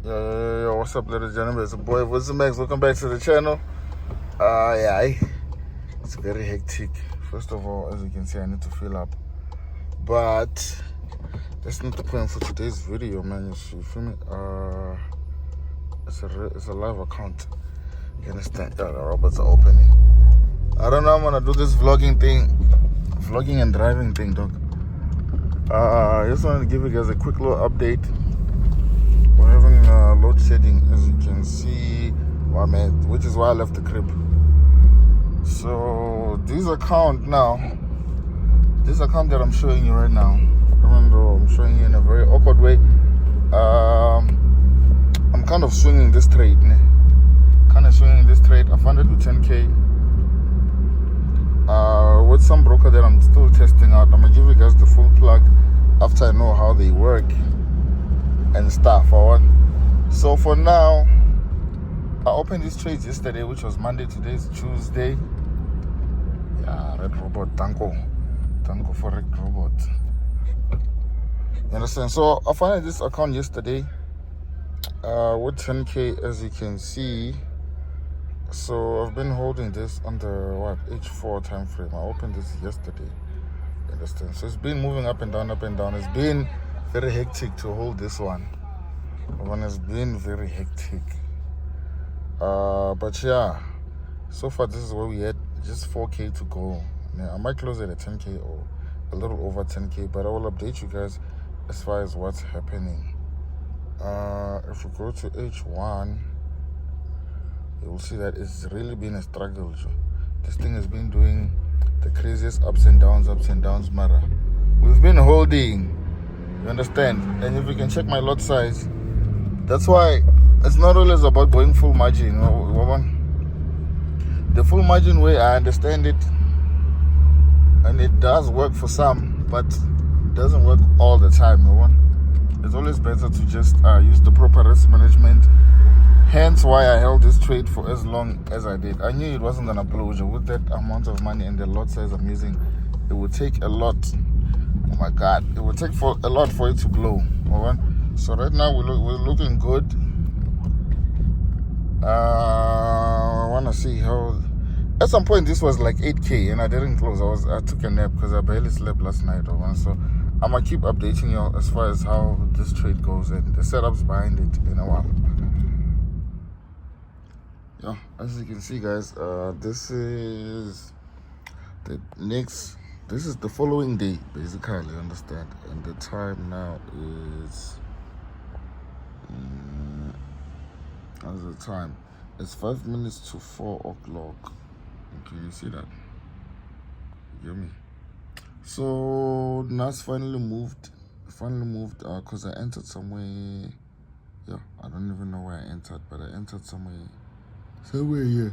Yo, what's up, ladies and gentlemen? It's your boy Vussy. Welcome back to the channel. It's very hectic. First of all, as you can see, I need to fill up. But that's not the point for today's video, man. You feel me? It's a live account. You understand? Yeah, the robots are opening. I don't know. I'm gonna do this vlogging and driving thing, dog. I just wanted to give you guys a quick little update. We're having load shedding, as you can see, which is why I left the crib. So this account that I'm showing you right now, even though I'm showing you in a very awkward way, I'm kind of swinging this trade. I found it with 10K. With some broker that I'm still testing out. I'm gonna give you guys the full plug after I know how they work and stuff. So for now, I opened these trades yesterday, which was Monday. Today is Tuesday. Yeah, red robot, Tango for red robot. You understand? So I found this account yesterday with 10K, as you can see. So I've been holding this on the H4 time frame. I opened this yesterday. You understand? So it's been moving up and down. It's been very hectic to hold this one. It's been very hectic. But yeah, so far this is where we at. Just 4K to go. Yeah, I might close it at 10K or a little over 10K, but I will update you guys as far as what's happening. If we go to H1, you will see that it's really been a struggle. This thing has been doing the craziest ups and downs, Mara. We've been holding, you understand? And if you can check my lot size, that's why it's not always about going full margin. The full margin way, I understand it, and it does work for some, but it doesn't work all the time. It's always better to just use the proper risk management. Hence why I held this trade for as long as I did. I knew it wasn't gonna blow. With that amount of money and the lot size I'm using, it would take a lot. Oh my God, it would take a lot for it to blow. So right now we're looking good. I wanna see how. At some point this was like 8K and I didn't close. I took a nap because I barely slept last night. So I'm gonna keep updating you as far as how this trade goes and the setups behind it in a while. Yeah, as you can see, guys, this is the following day, basically, understand? And the time now is how's the time? It's 5 minutes to 4 o'clock. Can you see that? You get me? So now it's finally moved because I entered somewhere. Yeah, I don't even know where I entered, but I entered somewhere here,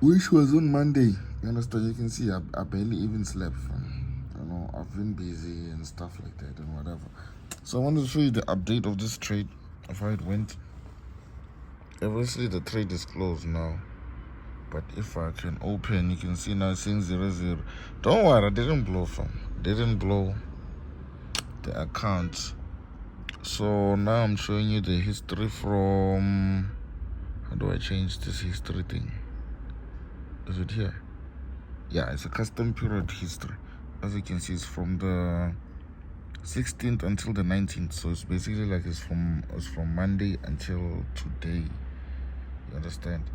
which was on Monday. You understand? You can see I barely even slept. I've been busy and stuff like that and whatever. So I wanted to show you the update of this trade, of how it went. Obviously the trade is closed now, but if I can open, you can see now it's saying 0-0. Don't worry, I didn't blow the account. So now I'm showing you the history from. How do I change this history thing? Is it here? Yeah, it's a custom period history. As you can see, it's from the 16th until the 19th. So it's basically like it's from Monday until today. You understand?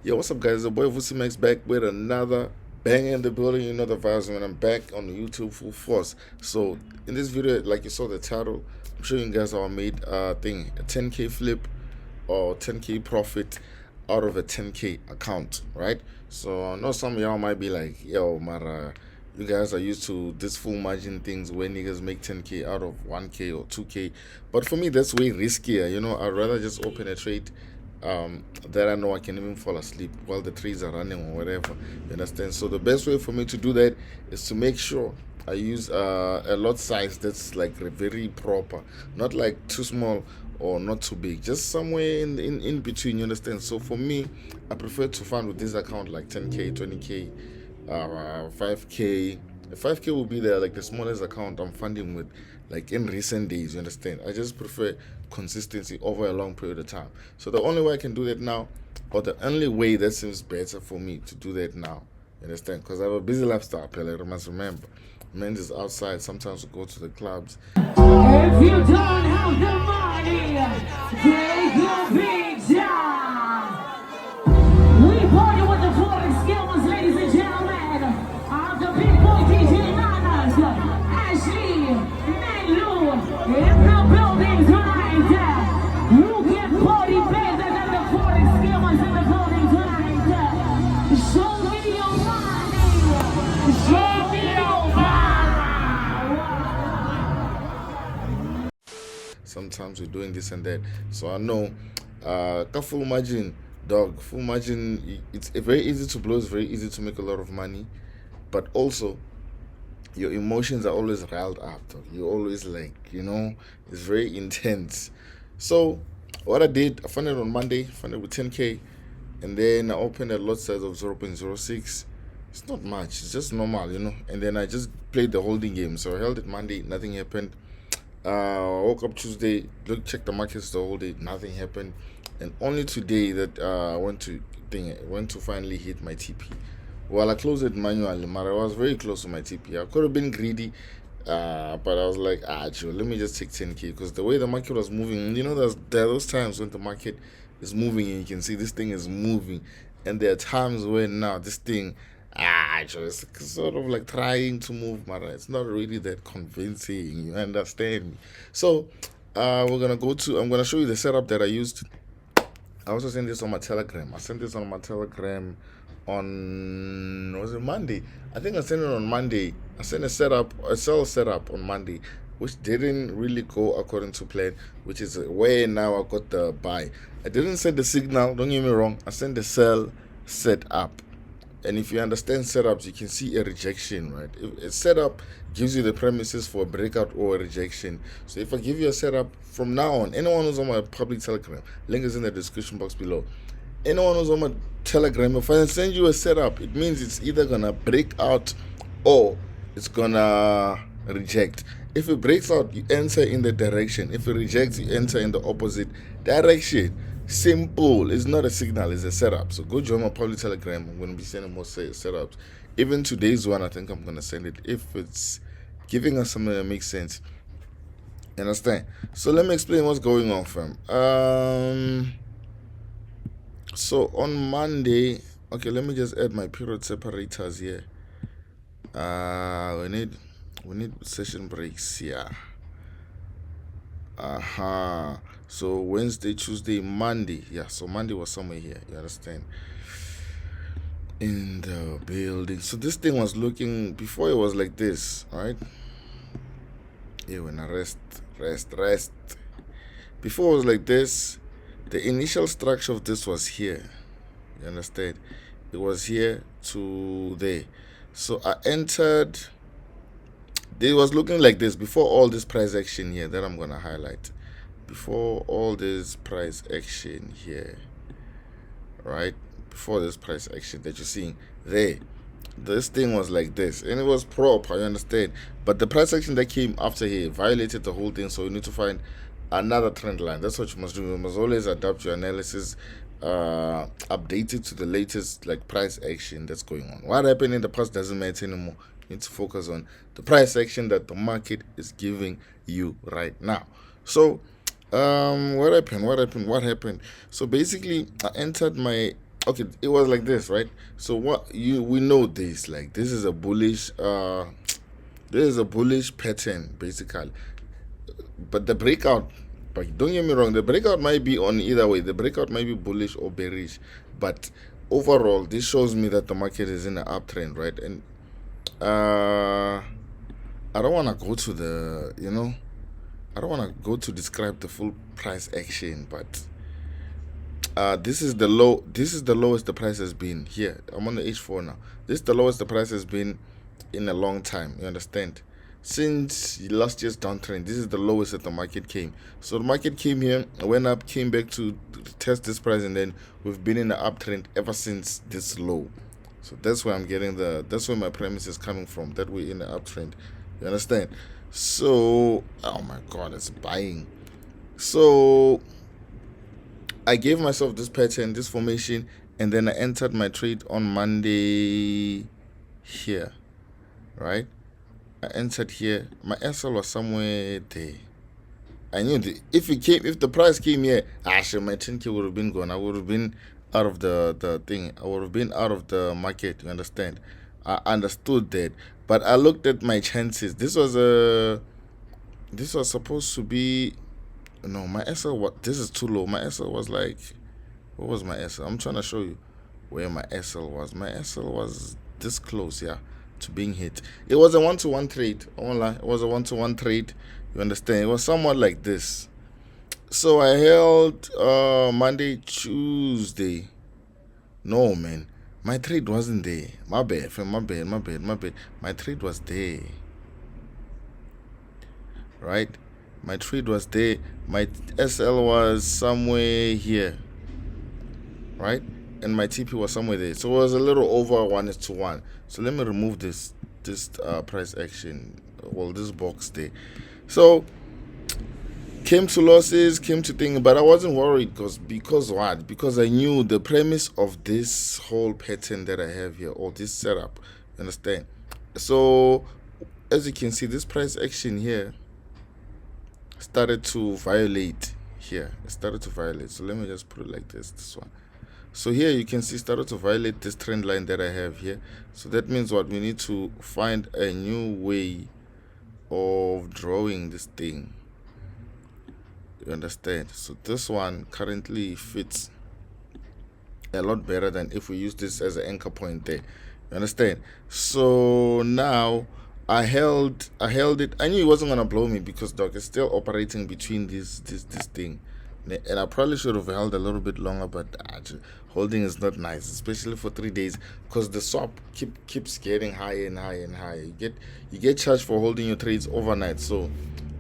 Yo, what's up, guys? The boy Vussy back with another bang in the building. You know the vibes, man. I'm back on the YouTube full force. So in this video, like you saw the title, I'm showing you guys how I made a 10K flip or 10K profit out of a 10K account, right? So I know some of y'all might be like, yo, Mara, you guys are used to this full margin things where niggas make 10K out of 1K or 2K. But for me, that's way riskier. I'd rather just open a trade that I know I can even fall asleep while the trees are running or whatever. You understand? So the best way for me to do that is to make sure I use a lot size that's like very proper, not like too small or not too big, just somewhere in between. You understand? So for me, I prefer to fund with this account like 10K, 20K, 5K. 5K will be the smallest account I'm funding with, like in recent days. You understand? I just prefer consistency over a long period of time. So the only way I can do that now, or the only way that seems better for me to do that now, you understand? Because I have a busy lifestyle. Pele, you must remember. Men is outside. Sometimes we go to the clubs. If you don't have the money, take your picture. We party with the Forex skills, ladies and gentlemen. Of the big boy DJ Nanas, Ashley, Nelu, in the building tonight. You can party better than the Forex skills in the building tonight. Show me your money. Show me your Sometimes we're doing this and that. So I know, full margin, dog, full margin. It's very easy to blow. It's very easy to make a lot of money, but also your emotions are always riled up. Dog. You're always like, it's very intense. So what I did, I funded on Monday, funded with 10K, and then I opened a lot size of 0.06. It's not much. It's just normal. And then I just played the holding game. So I held it Monday. Nothing happened. Woke up Tuesday, checked the markets the whole day, nothing happened, and only today that I went to finally hit my TP. Well, I closed it manually, but I was very close to my TP. I could have been greedy, but I was like, Joe, let me just take 10K because the way the market was moving, there are those times when the market is moving and you can see this thing is moving, and there are times when now this thing. It's sort of like trying to move, Mara. It's not really that convincing. You understand me? So, I'm gonna show you the setup that I used. I also sent this on my Telegram. I sent this on my Telegram was it Monday? I think I sent it on Monday. I sent a sell setup on Monday, which didn't really go according to plan, which is where now I got the buy. I didn't send the signal, don't get me wrong. I sent the sell setup. And if you understand setups, you can see a rejection, right? If a setup gives you the premises for a breakout or a rejection. So if I give you a setup from now on, anyone who's on my public Telegram, link is in the description box below. Anyone who's on my Telegram, if I send you a setup, it means it's either gonna break out or it's gonna reject. If it breaks out, you enter in the direction. If it rejects, you enter in the opposite direction. Simple. It's not a signal, it's a setup. So go join my public Telegram. I'm going to be sending more setups. Even today's one, I think I'm going to send it if it's giving us something that makes sense. You understand? So let me explain what's going on, fam. So on Monday, okay, let me just add my period separators here. We need session breaks here. So Wednesday, Tuesday, Monday. Yeah, so Monday was somewhere here. You understand? In the building. So this thing was looking before it was like this, right? Yeah, when I rest. Before it was like this. The initial structure of this was here. You understand? It was here to there. So I entered. It was looking like this before all this price action here that I'm gonna highlight. Before all this price action here, right? Before this price action that you're seeing there, this thing was like this, and it was proper. You understand? But the price action that came after here violated the whole thing. So you need to find another trend line. That's what you must do. You must always adapt your analysis, update it to the latest price action that's going on. What happened in the past doesn't matter anymore. You need to focus on the price action that the market is giving you right now. So what happened? So basically I entered my it was like this, right? So we know this, this is a bullish pattern basically. But the breakout, but don't get me wrong, the breakout might be on either way. The breakout might be bullish or bearish, but overall this shows me that the market is in an uptrend, right? And I don't want to go to I don't want to go to describe the full price action, but this is the lowest the price has been here. I'm on the H4 now. This is the lowest the price has been in a long time. You understand? Since last year's downtrend, this is the lowest that the market came. So the market came here, went up, came back to test this price, and then we've been in the uptrend ever since this low. So that's where I'm getting that's where my premise is coming from, that we're in the uptrend. You understand? So, oh my god, it's buying. So I gave myself this pattern, this formation, and then I entered my trade on Monday here, right? I entered here. My SL was somewhere there. I knew if the price came here, sure, my 10K would have been gone. I would have been out of the thing. I would have been out of the market. You understand? I understood that, but I looked at my chances. This was supposed to be, no, my SL. What? This is too low. My SL was like, what was my SL? I'm trying to show you where my SL was. My SL was this close, yeah, to being hit. It was a one-to-one trade. I won't lie. It was a one-to-one trade. You understand? It was somewhat like this. So I held Monday, Tuesday. No, man. My trade wasn't there. My bad, fam. My bad. My trade was there. Right? My trade was there. My SL was somewhere here. Right? And my TP was somewhere there. So it was a little over 1:1. So let me remove this price action. Well, this box there. So came to losses, came to things, but I wasn't worried because what? Because I knew the premise of this whole pattern that I have here, or this setup. Understand? So as you can see, this price action here started to violate here. It started to violate. So let me just put it like this one. So here you can see started to violate this trend line that I have here. So that means what? We need to find a new way of drawing this thing. You understand? So this one currently fits a lot better than if we use this as an anchor point there. You understand? So now I held it. I knew it wasn't gonna blow me because dog is still operating between this thing. And I probably should have held a little bit longer, but holding is not nice, especially for 3 days, because the swap keeps getting higher and higher and higher. You get charged for holding your trades overnight. So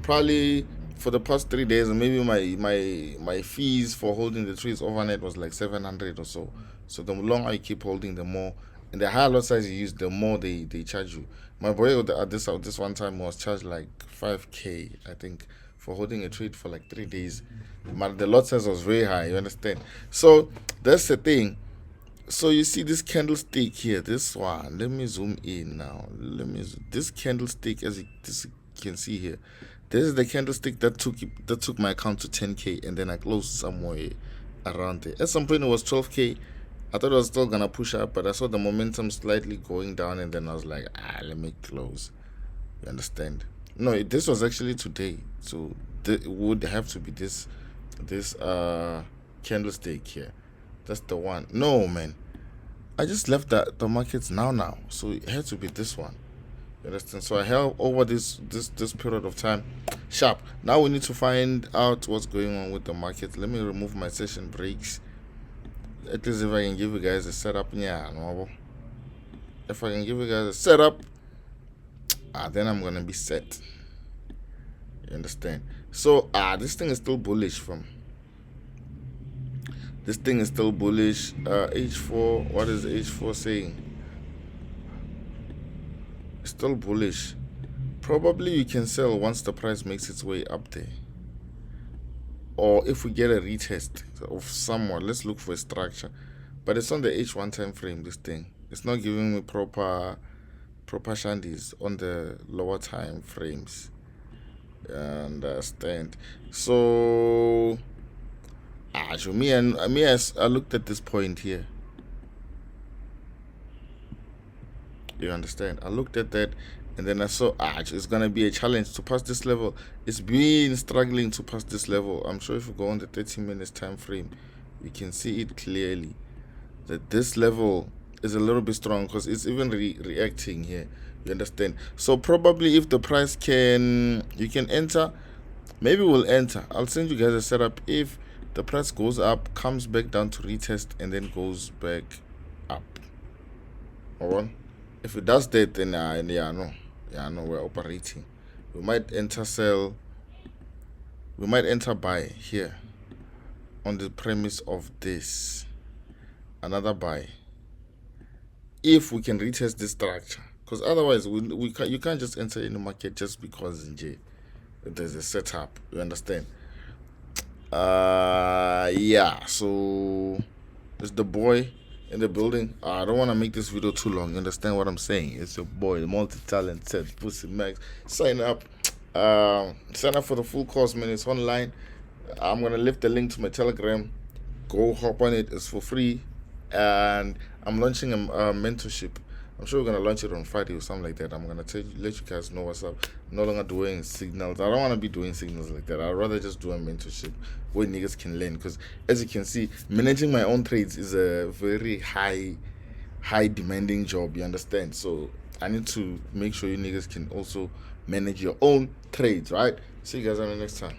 probably for the past 3 days, maybe my fees for holding the trades overnight was like 700 or so. So the longer you keep holding, the more, and the higher lot size you use, the more they charge you. My boy at this one time was charged like 5K, I think, for holding a trade for like 3 days. But the lot size was very high. You understand? So that's the thing. So you see this candlestick here, this one. Let me zoom in now. This candlestick, as you can see here, this is the candlestick that took my account to 10K, and then I closed somewhere around there. At some point it was 12K. I thought I was still gonna push up, but I saw the momentum slightly going down, and then I was like, let me close. You understand? No, this was actually today, so it would have to be this candlestick here. That's the one. No, man, I just left the markets now, so it had to be this one. You understand? So I held over this period of time sharp. Now we need to find out what's going on with the market. Let me remove my session breaks. At least if I can give you guys a setup, yeah, no. If I can give you guys a setup, then I'm gonna be set. You understand? So this thing is still bullish from. This thing is still bullish. H4. What is H4 saying? It's still bullish. Probably you can sell once the price makes its way up there. Or if we get a retest of somewhat, let's look for a structure. But it's on the H1 time frame, this thing. It's not giving me proper shandies on the lower time frames. Understand? So I looked at this point here. You understand? I looked at that, and then I saw it's gonna be a challenge to pass this level. It's been struggling to pass this level. I'm sure if you go on the 30 minutes time frame, you can see it clearly that this level is a little bit strong, because it's even reacting here. You understand? So probably if the price you can enter, maybe we'll enter. I'll send you guys a setup. If the price goes up, comes back down to retest, and then goes back up. Alright? If it does that, then we're operating. We might enter sell. We might enter buy here on the premise of this. Another buy. if we can retest this structure, because otherwise you can't just enter in the market just because there's a setup. You understand? Yeah. So it's the boy in the building. I don't want to make this video too long. You understand what I'm saying? It's your boy, the multi-talented Vussy Max. Sign up. Sign up for the full course, man. It's online. I'm gonna leave the link to my Telegram. Go hop on it. It's for free, and I'm launching a mentorship. I'm sure we're gonna launch it on Friday or something like that. I'm gonna let you guys know what's up. I'm no longer doing signals. I don't want to be doing signals like that. I'd rather just do a mentorship where niggas can learn. Because as you can see, managing my own trades is a very high demanding job. You understand? So I need to make sure you niggas can also manage your own trades, right? See you guys on the next time.